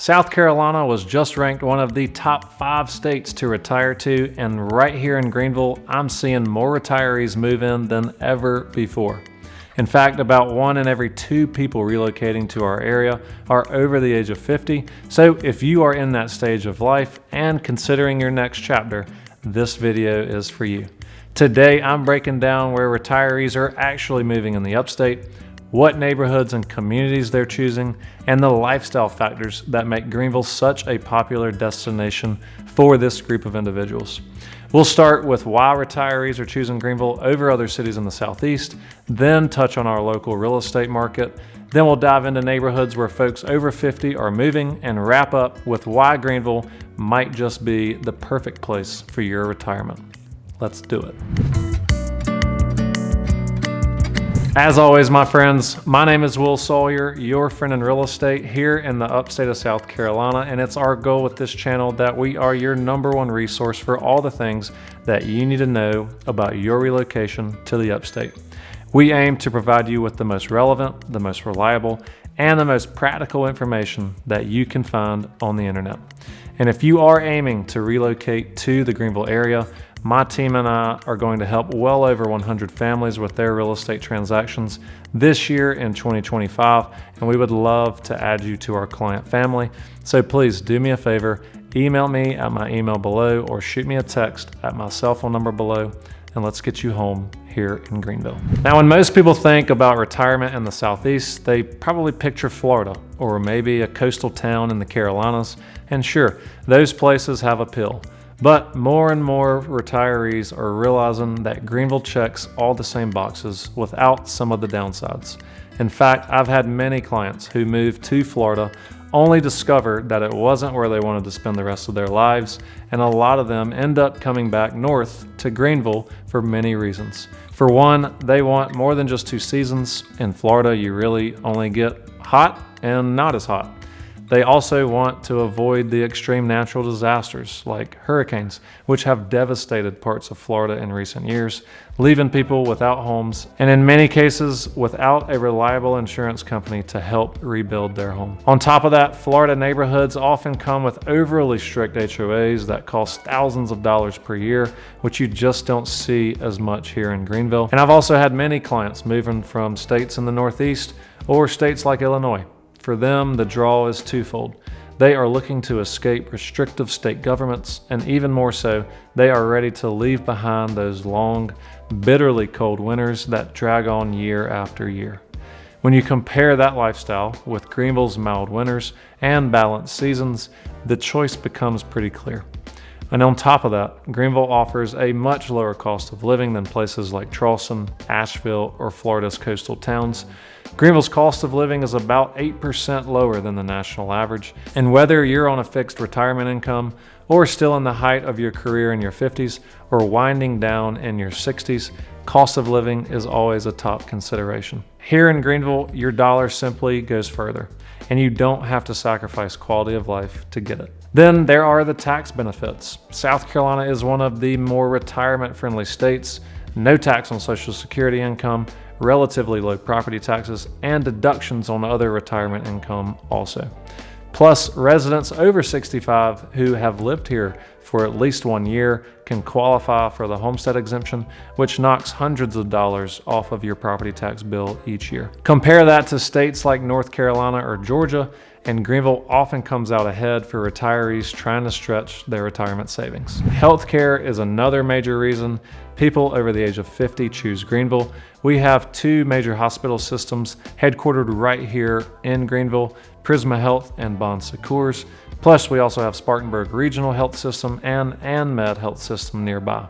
South Carolina was just ranked one of the top 5 states to retire to, and right here in Greenville, I'm seeing more retirees move in than ever before. In fact, about 1 in every 2 people relocating to our area are over the age of 50. So if you are in that stage of life and considering your next chapter, this video is for you. Today, I'm breaking down where retirees are actually moving in the Upstate, what neighborhoods and communities they're choosing, and the lifestyle factors that make Greenville such a popular destination for this group of individuals. We'll start with why retirees are choosing Greenville over other cities in the Southeast, then touch on our local real estate market, then we'll dive into neighborhoods where folks over 50 are moving, and wrap up with why Greenville might just be the perfect place for your retirement. Let's do it. As always, my friends, my name is Will Sawyer, your friend in real estate here in the upstate of South Carolina, and it's our goal with this channel that we are your #1 resource for all the things that you need to know about your relocation to the upstate. We aim to provide you with the most relevant, the most reliable, and the most practical information that you can find on the internet. And if you are aiming to relocate to the Greenville area, my team and I are going to help well over 100 families with their real estate transactions this year in 2025, and we would love to add you to our client family. So please do me a favor, email me at my email below or shoot me a text at my cell phone number below, and let's get you home here in Greenville. Now, when most people think about retirement in the Southeast, they probably picture Florida or maybe a coastal town in the Carolinas, and sure, those places have appeal. But more and more retirees are realizing that Greenville checks all the same boxes without some of the downsides. In fact, I've had many clients who moved to Florida only discovered that it wasn't where they wanted to spend the rest of their lives, and a lot of them end up coming back north to Greenville for many reasons. For one, they want more than just 2 seasons. In Florida, you really only get hot and not as hot. They also want to avoid the extreme natural disasters like hurricanes, which have devastated parts of Florida in recent years, leaving people without homes, and in many cases, without a reliable insurance company to help rebuild their home. On top of that, Florida neighborhoods often come with overly strict HOAs that cost thousands of dollars per year, which you just don't see as much here in Greenville. And I've also had many clients moving from states in the Northeast or states like Illinois. For them, the draw is twofold. They are looking to escape restrictive state governments, and even more so, they are ready to leave behind those long, bitterly cold winters that drag on year after year. When you compare that lifestyle with Greenville's mild winters and balanced seasons, the choice becomes pretty clear. And on top of that, Greenville offers a much lower cost of living than places like Charleston, Asheville, or Florida's coastal towns. Greenville's cost of living is about 8% lower than the national average. And whether you're on a fixed retirement income or still in the height of your career in your 50s or winding down in your 60s, cost of living is always a top consideration. Here in Greenville, your dollar simply goes further, and you don't have to sacrifice quality of life to get it. Then there are the tax benefits. South Carolina is one of the more retirement-friendly states. No tax on Social Security income, relatively low property taxes, and deductions on other retirement income also. Plus, residents over 65 who have lived here for at least 1 year can qualify for the homestead exemption, which knocks hundreds of dollars off of your property tax bill each year. Compare that to states like North Carolina or Georgia, and Greenville often comes out ahead for retirees trying to stretch their retirement savings. Healthcare is another major reason people over the age of 50 choose Greenville. We have 2 major hospital systems headquartered right here in Greenville, Prisma Health and Bon Secours. Plus, we also have Spartanburg Regional Health System and AnMed Health System nearby.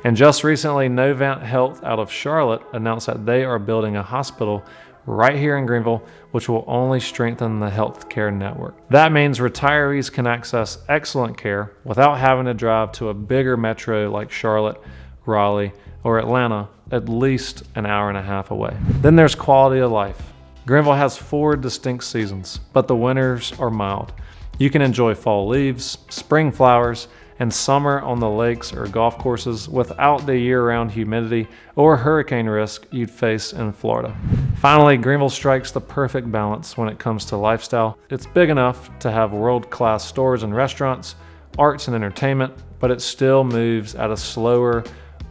And just recently, Novant Health out of Charlotte announced that they are building a hospital right here in Greenville, which will only strengthen the healthcare network. That means retirees can access excellent care without having to drive to a bigger metro like Charlotte, Raleigh, or Atlanta, at least an hour and a half away. Then there's quality of life. Greenville has 4 distinct seasons, but the winters are mild. You can enjoy fall leaves, spring flowers, and summer on the lakes or golf courses without the year-round humidity or hurricane risk you'd face in Florida. Finally, Greenville strikes the perfect balance when it comes to lifestyle. It's big enough to have world-class stores and restaurants, arts and entertainment, but it still moves at a slower,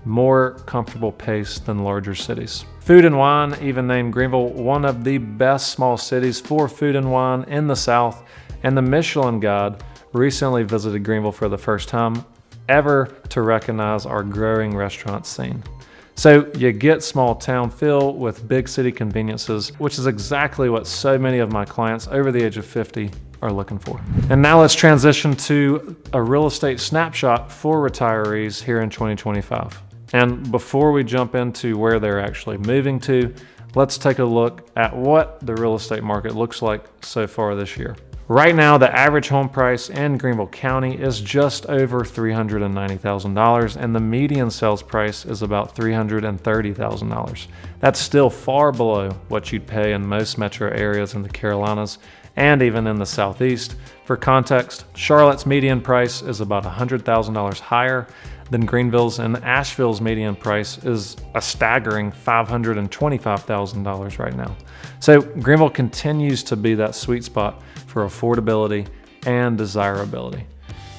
more comfortable pace than larger cities. Food and Wine even named Greenville one of the best small cities for food and wine in the South, and the Michelin Guide recently visited Greenville for the first time ever to recognize our growing restaurant scene. So you get small town feel with big city conveniences, which is exactly what so many of my clients over the age of 50 are looking for. And now let's transition to a real estate snapshot for retirees here in 2025. And before we jump into where they're actually moving to, let's take a look at what the real estate market looks like so far this year. Right now, the average home price in Greenville County is just over $390,000, and the median sales price is about $330,000. That's still far below what you'd pay in most metro areas in the Carolinas and even in the Southeast. For context, Charlotte's median price is about $100,000 higher than Greenville's, and Asheville's median price is a staggering $525,000 right now. So Greenville continues to be that sweet spot for affordability and desirability.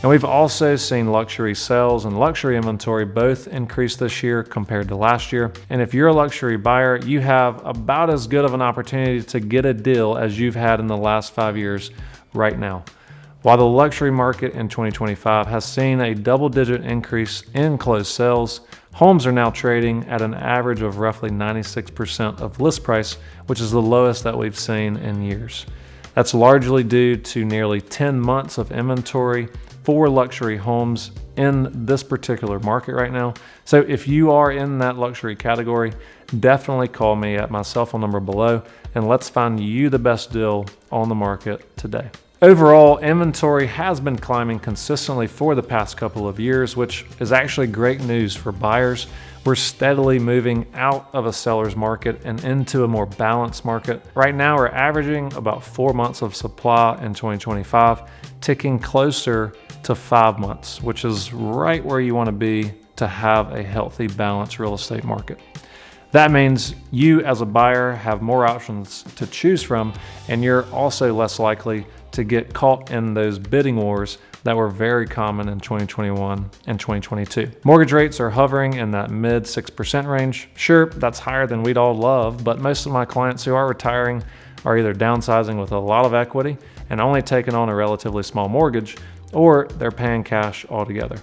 And we've also seen luxury sales and luxury inventory both increase this year compared to last year. And if you're a luxury buyer, you have about as good of an opportunity to get a deal as you've had in the last 5 years right now. While the luxury market in 2025 has seen a double-digit increase in closed sales, homes are now trading at an average of roughly 96% of list price, which is the lowest that we've seen in years. That's largely due to nearly 10 months of inventory for luxury homes in this particular market right now. So if you are in that luxury category, definitely call me at my cell phone number below and let's find you the best deal on the market today. Overall, inventory has been climbing consistently for the past couple of years, which is actually great news for buyers. We're steadily moving out of a seller's market and into a more balanced market. Right now, we're averaging about 4 months of supply in 2025, ticking closer to 5 months, which is right where you want to be to have a healthy, balanced real estate market. That means you as a buyer have more options to choose from, and you're also less likely to get caught in those bidding wars that were very common in 2021 and 2022. Mortgage rates are hovering in that mid 6% range. Sure, that's higher than we'd all love, but most of my clients who are retiring are either downsizing with a lot of equity and only taking on a relatively small mortgage, or they're paying cash altogether.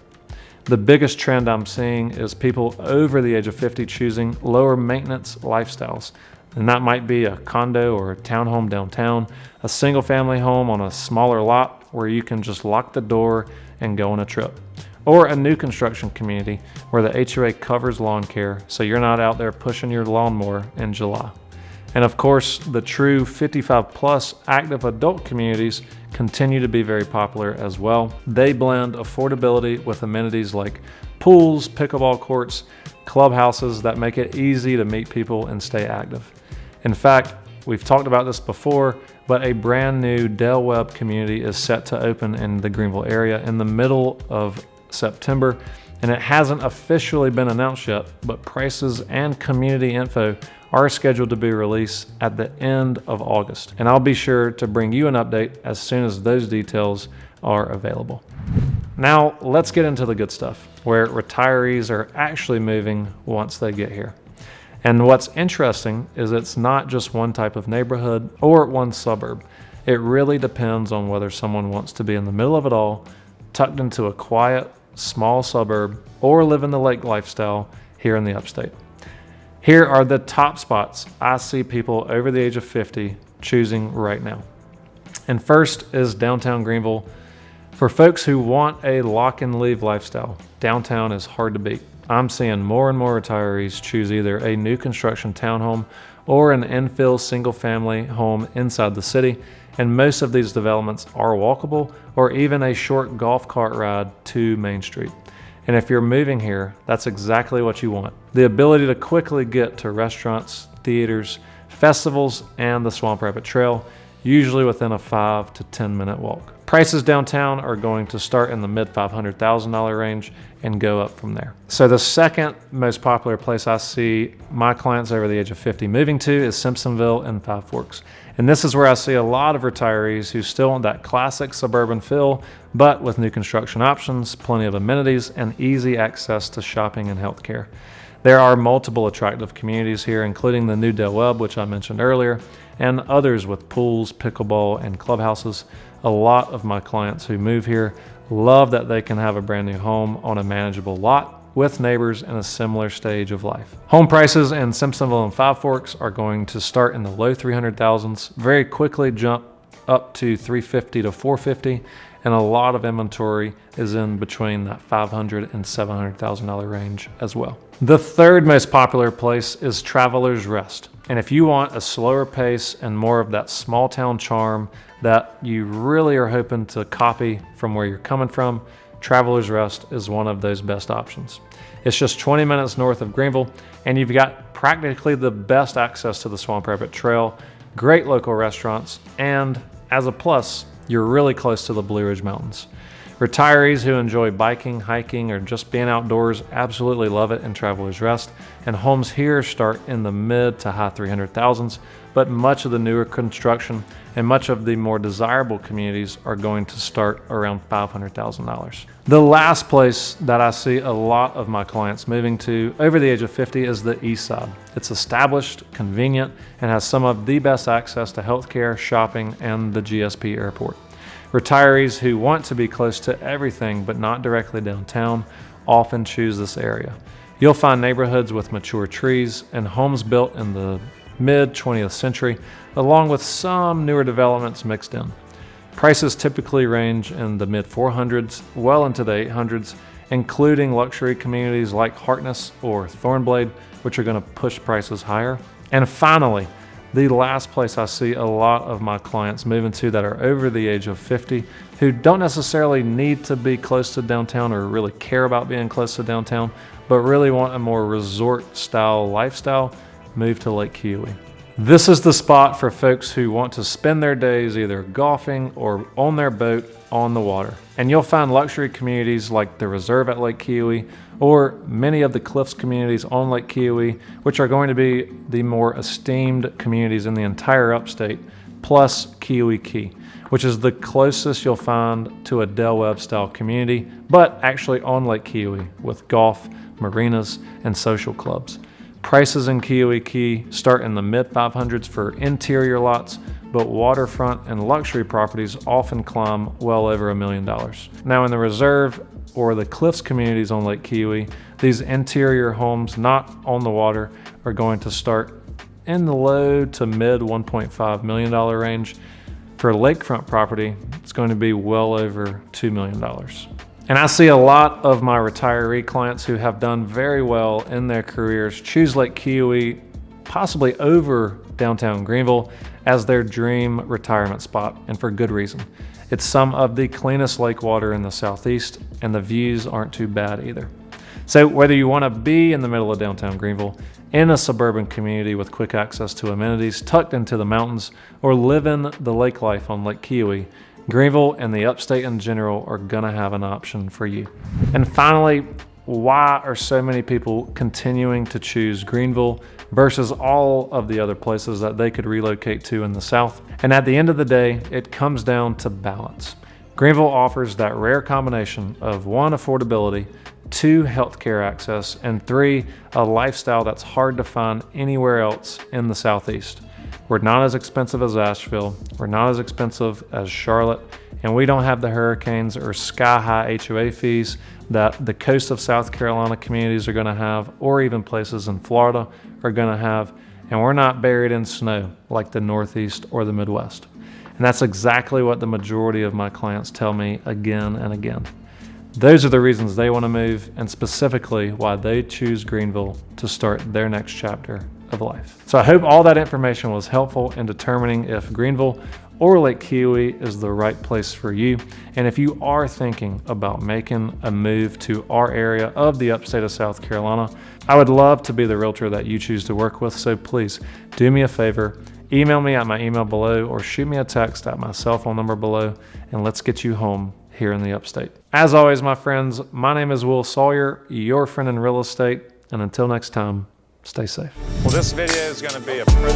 The biggest trend I'm seeing is people over the age of 50 choosing lower maintenance lifestyles. And that might be a condo or a townhome downtown, a single family home on a smaller lot where you can just lock the door and go on a trip, or a new construction community where the HOA covers lawn care so you're not out there pushing your lawnmower in July. And of course, the true 55 plus active adult communities continue to be very popular as well. They blend affordability with amenities like pools, pickleball courts, clubhouses that make it easy to meet people and stay active. In fact, we've talked about this before, but a brand new Del Webb community is set to open in the Greenville area in the middle of September, and it hasn't officially been announced yet, but prices and community info are scheduled to be released at the end of August. And I'll be sure to bring you an update as soon as those details are available. Now, let's get into the good stuff, where retirees are actually moving once they get here. And what's interesting is it's not just one type of neighborhood or one suburb. It really depends on whether someone wants to be in the middle of it all, tucked into a quiet, small suburb, or live in the lake lifestyle here in the Upstate. Here are the top spots I see people over the age of 50 choosing right now. And first is downtown Greenville. For folks who want a lock and leave lifestyle, downtown is hard to beat. I'm seeing more and more retirees choose either a new construction townhome or an infill single family home inside the city, and most of these developments are walkable or even a short golf cart ride to Main Street. And if you're moving here, that's exactly what you want. The ability to quickly get to restaurants, theaters, festivals, and the Swamp Rabbit Trail. usually within a 5 to 10 minute walk. Prices downtown are going to start in the mid $500,000 range and go up from there. So the second most popular place I see my clients over the age of 50 moving to is Simpsonville and Five Forks. And this is where I see a lot of retirees who still want that classic suburban feel, but with new construction options, plenty of amenities, and easy access to shopping and healthcare. There are multiple attractive communities here, including the new Del Webb, which I mentioned earlier, and others with pools, pickleball, and clubhouses. A lot of my clients who move here love that they can have a brand new home on a manageable lot with neighbors in a similar stage of life. Home prices in Simpsonville and Five Forks are going to start in the low 300,000s, very quickly jump up to 350 to 450, and a lot of inventory is in between that $500,000 and $700,000 range as well. The third most popular place is Travelers Rest. And if you want a slower pace and more of that small town charm that you really are hoping to copy from where you're coming from, Travelers Rest is one of those best options. It's just 20 minutes north of Greenville, and you've got practically the best access to the Swamp Rabbit Trail, great local restaurants, and as a plus, you're really close to the Blue Ridge Mountains. Retirees who enjoy biking, hiking, or just being outdoors absolutely love it in Travelers Rest, and homes here start in the mid to high 300,000s, but much of the newer construction and much of the more desirable communities are going to start around $500,000. The last place that I see a lot of my clients moving to over the age of 50 is the East Side. It's established, convenient, and has some of the best access to healthcare, shopping, and the GSP airport. Retirees who want to be close to everything but not directly downtown often choose this area. You'll find neighborhoods with mature trees and homes built in the mid 20th century, along with some newer developments mixed in. Prices typically range in the mid 400s, well into the 800s, including luxury communities like Harkness or Thornblade, which are going to push prices higher. And finally, the last place I see a lot of my clients moving to that are over the age of 50 who don't necessarily need to be close to downtown or really care about being close to downtown, but really want a more resort style lifestyle, move to Lake Keowee. This is the spot for folks who want to spend their days either golfing or on their boat on the water. And you'll find luxury communities like the Reserve at Lake Keowee or many of the Cliffs communities on Lake Keowee, which are going to be the more esteemed communities in the entire upstate, plus Keowee Key, which is the closest you'll find to a Del Webb style community, but actually on Lake Keowee with golf, marinas, and social clubs. Prices in Keowee Key start in the mid 500s for interior lots, but waterfront and luxury properties often climb well over $1 million. Now in the Reserve or the Cliffs communities on Lake Keowee, these interior homes not on the water are going to start in the low to mid $1.5 million range. For lakefront property, it's going to be well over $2 million. And I see a lot of my retiree clients who have done very well in their careers choose Lake Keowee, possibly over downtown Greenville, as their dream retirement spot, and for good reason. It's some of the cleanest lake water in the southeast, and the views aren't too bad either. So whether you want to be in the middle of downtown Greenville, in a suburban community with quick access to amenities tucked into the mountains, or living the lake life on Lake Keowee, Greenville and the upstate in general are gonna have an option for you. And finally, why are so many people continuing to choose Greenville versus all of the other places that they could relocate to in the South? And at the end of the day, it comes down to balance. Greenville offers that rare combination of 1, affordability, 2, healthcare access, and 3, a lifestyle that's hard to find anywhere else in the Southeast. We're not as expensive as Asheville, we're not as expensive as Charlotte, and we don't have the hurricanes or sky-high HOA fees that the coast of South Carolina communities are going to have, or even places in Florida are going to have, and we're not buried in snow like the Northeast or the Midwest. And that's exactly what the majority of my clients tell me again and again. Those are the reasons they want to move, and specifically why they choose Greenville to start their next chapter of life. So I hope all that information was helpful in determining if Greenville or Lake Keowee is the right place for you. And if you are thinking about making a move to our area of the upstate of South Carolina, I would love to be the realtor that you choose to work with. So please do me a favor email me at my email below or shoot me a text at my cell phone number below, and let's get you home here in the Upstate. As always, my friends, my name is Will Sawyer, your friend in real estate, and until next time, stay safe. Well, this video is going to be about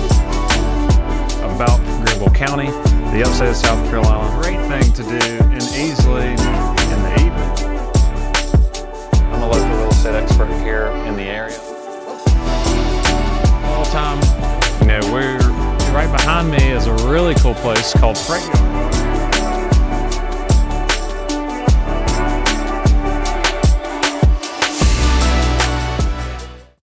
Greenville County, the Upstate of South Carolina. Great thing to do and easily in the evening. I'm a local real estate expert here in the area. All time, we're right behind me is a really cool place called Freight Yard.